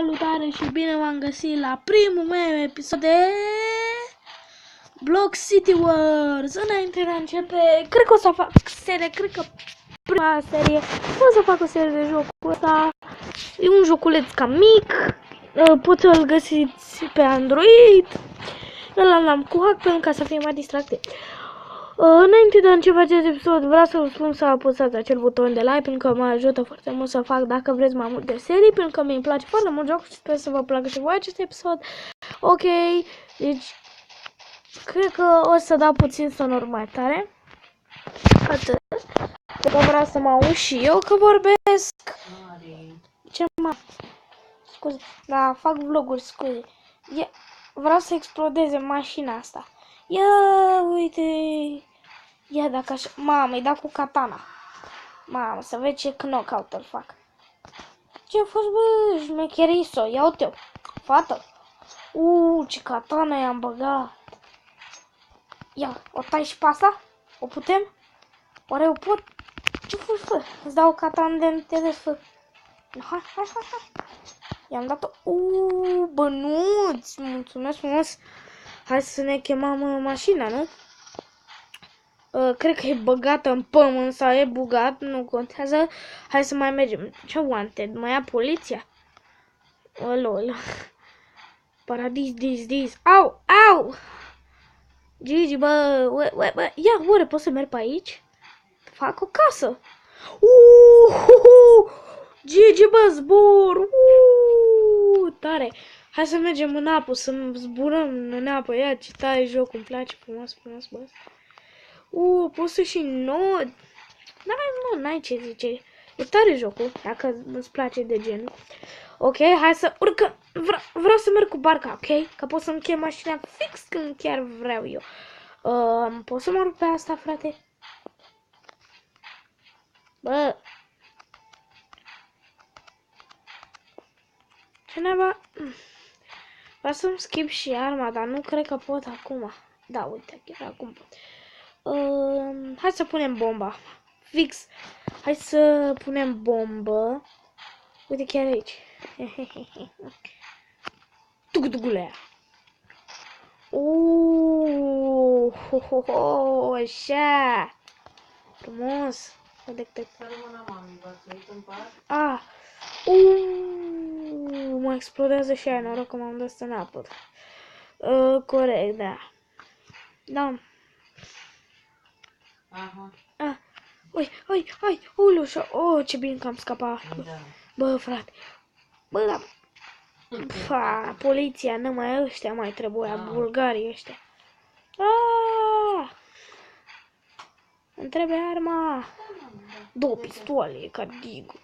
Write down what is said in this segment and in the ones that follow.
Salutare și bine v-am găsit la primul meu episod de Block City Wars. Înainte de a începe, cred că o să fac serie, prima serie, o să fac o serie de jocul ăsta. E un joculeț cam mic, poți să-l găsiți pe Android. Ăla l-am cu hack pentru ca să fie mai distractiv. Înainte de a începe acest episod, vreau să vă spun să apăsați acel buton de like, pentru că mă ajută foarte mult să fac dacă vreți mai multe serii, pentru că mi-e place foarte mult jocul și sper să vă placă și voi acest episod. Ok, deci cred că o să dau puțin sonor mai tare. Atât. Pentru că vreau să mă aud și eu că vorbesc. Ce mă? Scuze, da, fac vloguri, scuze. Vreau să explodeze mașina asta. Ia, uite. Ia dacă așa... Mamă, îi dau cu katana. Mamă, să vezi ce knockout îl fac. Ce-a fost, bă, șmecheriso? Ia uite-o. Fată. Ce katana i-am băgat. Ia, o tai și pe asta? O putem? Oare o pot? Ce faci, bă? Îți dau katana de te desfă. Hai. I-am dat-o. Bănuți. Mulțumesc frumos. Hai să ne chemăm mașina, nu? Cred că e băgată în pământ sau e bugat, nu contează. Hai să mai mergem. Ce wanted? Mă ia poliția? Lol. Paradis, dis. Au! Gigi, bă, ia, oare pot să merg pe aici? Fac o casă. Gigi, bă, zbor. Tare. Hai să mergem în apă, să zburăm în apă. Ia, ce tare joc, îmi place frumos, bă. Poți să și nod. N-ai ce zice. E tare jocul, dacă îți place de genul. Ok, hai să urcăm. Vreau să merg cu barca, ok? Că pot să-mi chem mașina fix când chiar vreau eu. Pot să mă urc pe asta, frate? Bă. Ce naiba? Vreau să-mi schimb și arma, dar nu cred că pot acum. Da, uite, chiar acum pot. Hai să punem bomba. Fix. Hai să punem bombă. Uite chiar aici. Tuc-tuculea. Așa. Frumos. Mă explodează și aia, noroc că m-am dat în apă. Corect, da. Da. Ui, ce bine că am scăpat. Bă, frate. Bă, da. Poliția, numai ăștia mai trebuia, bulgarii ăștia. Îmi trebuie arma. 2 pistoale, ca digul.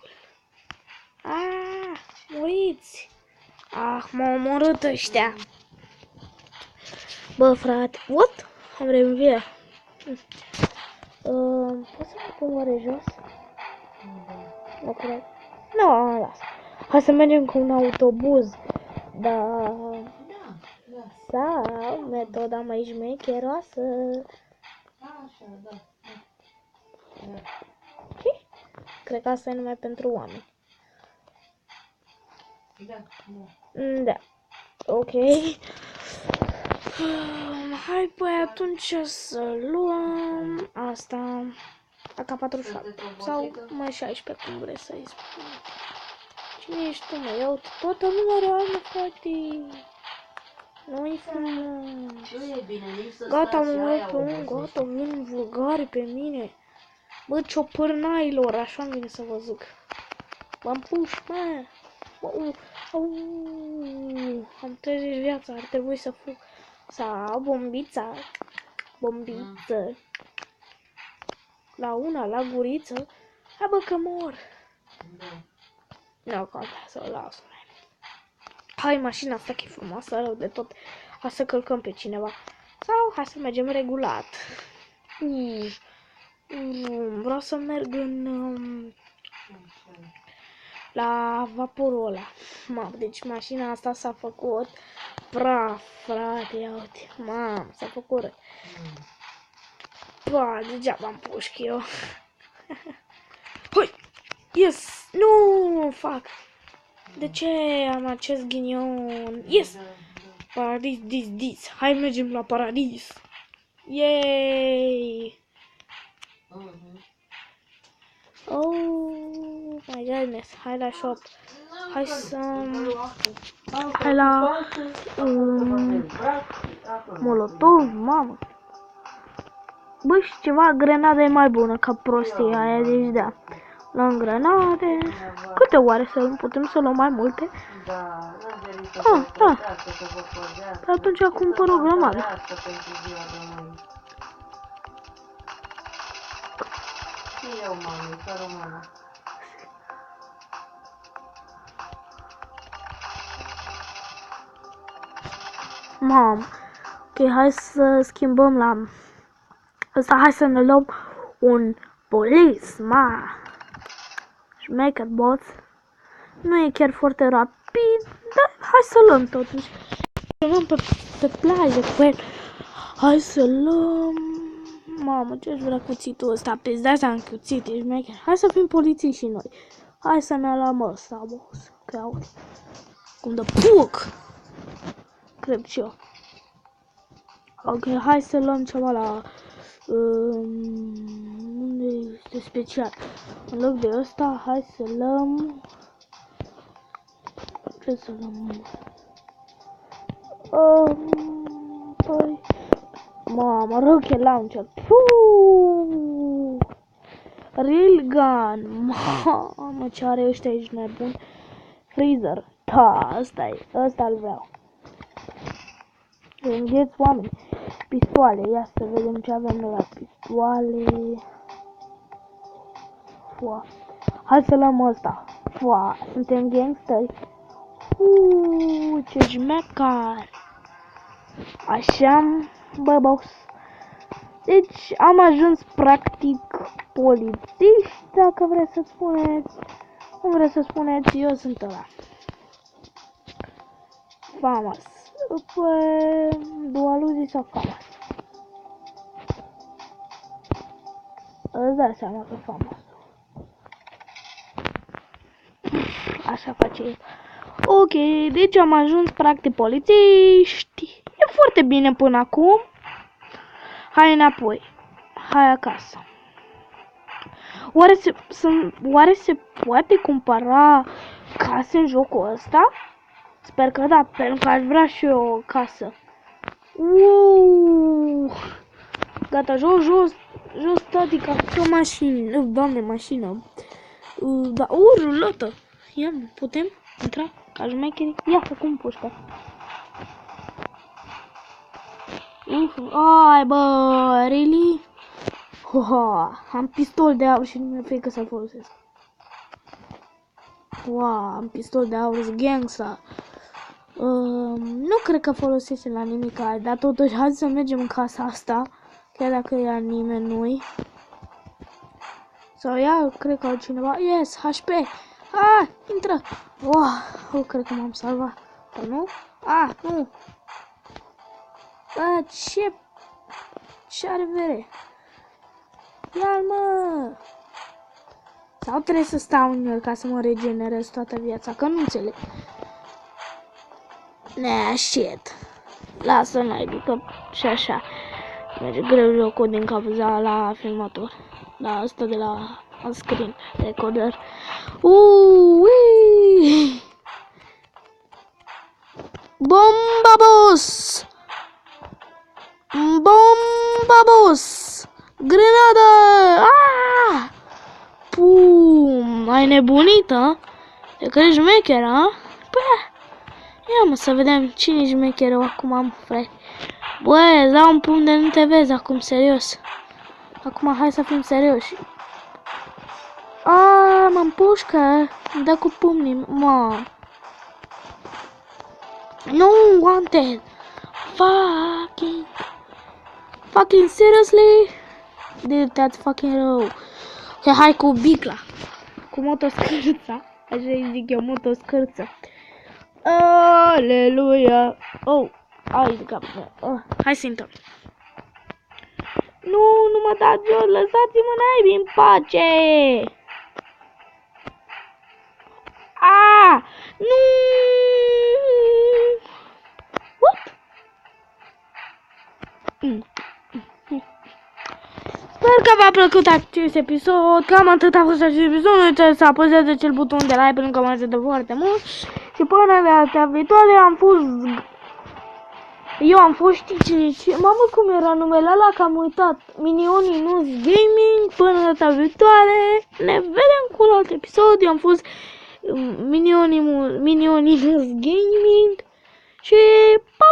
Muriți. M-au omorât ăștia. Bă, frate, what? Am reînviat. Poți să pun oare jos? Nu cred. Nu, las. Hai să mergem cu un autobuz. Da. Sau metoda mai șmecheroasă. Așa, da. Ce? Cred că asta e numai pentru oameni. Da. Ok. Hai, păi atunci să luăm asta. AK-47 sau mai 16, cum vrei să-i spun. Cine ești tu, mă? Iau toată lumea armă, frate. Nu-i frumos. Gata, mă uit pe un, gata, vin vulgari pe mine. Bă, ciopârnailor, așa îmi vine să vă zic. V-am puș, mă. Am 30 viața, ar trebui să fug. Sau bombița. Bombiță. La una, la guriță. Hai, bă, că mor. Nu contează, o las. Hai, mașina asta că e frumoasă, rău de tot. Hai să călcăm pe cineva. Sau hai să mergem regulat. Vreau să merg în... la vaporul ăla. Deci mașina asta s-a făcut praf, frate, ia uite. Mamă, s-a făcut rău. Degeaba am pușc eu. Hai! Yes! Nu, fac! De ce am acest ghinion? Yes! Paradis, dis. Hai mergem la paradis. Yay! Oh my goodness. Hai la shop. Hai să... Hai la... Molotov, mamă. Bă, și ceva, grenada e mai bună ca prostia aia, deci da. Luăm grenade. Câte oare să luăm? Putem să luăm mai multe? Da, Da. Atunci cumpăr o grămadă. Și eu, mami, ca română. Mam. Ok, hai să schimbăm la... Asta, hai să ne luăm un policeman. Șmecher, boss. Nu e chiar foarte rapid, dar hai să luăm totuși. Să luăm pe plajă cu el. Hai să luăm... Mamă, ce-aș vrea cuțitul ăsta? Pe de-asta am cuțit, e șmecher. Hai să fim polițiști și noi. Hai să ne luăm ăsta, boss. Că auzi. Cum de puc! Cred și eu. Ok, hai să luăm ceva la... unde este special? În loc de ăsta, hai să luăm... Ce să luăm? Păi... Mamă, rocket launcher. Puuu! Railgun. Mamă, ce are ăștia aici nebun. Freezer. Da, ăsta-l vreau. Îngheți oameni. Pistoale, ia să vedem ce avem de la pistoale. Fua. Hai să luăm ăsta. Fua, suntem gangsteri. Ce șmecar. Așa, bă, boss. Deci am ajuns practic polițiști, dacă vreți să spuneți. Nu vreți să spuneți, eu sunt ăla. Famas. Pe dualuzii sau famas. Îți dai seama că famas. Așa face el. Ok, deci am ajuns practic polițiști. E foarte bine până acum. Hai înapoi. Hai acasă. Oare se poate cumpăra case în jocul ăsta? Sper că da, pentru că aș vrea și eu o casă. Gata, jos, statica, că mașină, doamne, mașină. Da, rulată. Ia, putem intra ca șmecheri? Ia, acum pușca. Ai, bă, really? Am pistol de aur și nu mi-e frică să-l folosesc. Am pistol de aur, gangsta. Nu cred că folosesc la nimic, dar totuși hai să mergem în casa asta, chiar dacă ea nimeni nu-i. Sau ea, cred că altcineva. Yes, HP. Intră. Cred că m-am salvat. Dar nu? Nu. Ce are vere? Ia-l, mă! Sau trebuie să stau în el ca să mă regenerez toată viața, că nu înțeleg. Shit. Lasă naibii, că și așa merge greu jocul din cauza la filmator. La asta de la screen recorder. Bomba boss! Bomba boss! Grenada! Pum! Ai nebunit, a? E că ești șmecher, a? Ia mă să vedem cine e șmecherul acum, am frate. Băi, îți dau un pumn de nu te vezi acum, serios. Acum hai să fim serioși. Mă împușcă. Îmi dă cu pumnii, mă. No, wanted. Fucking seriously? Dude, that's fucking rău. Ok, hai cu bicla. Cu motoscârța. Așa îi zic eu, motoscârță. Aleluia. Ai de cap. Hai să intrăm. Nu mă dați jos, lăsați-mă naibii în pace. Da! Nu! What? Sper că v-a plăcut acest episod. Cam atât a fost acest episod. Nu uitați să apăsați acel buton de like pentru că mă ajută foarte mult. Și până data viitoare eu am fost, știi ce? Mamă, cum era numele ăla, că am uitat. Minionii nu gaming. Până data viitoare. Ne vedem cu un alt episod. Eu am fost Minionii nu gaming. Și pa!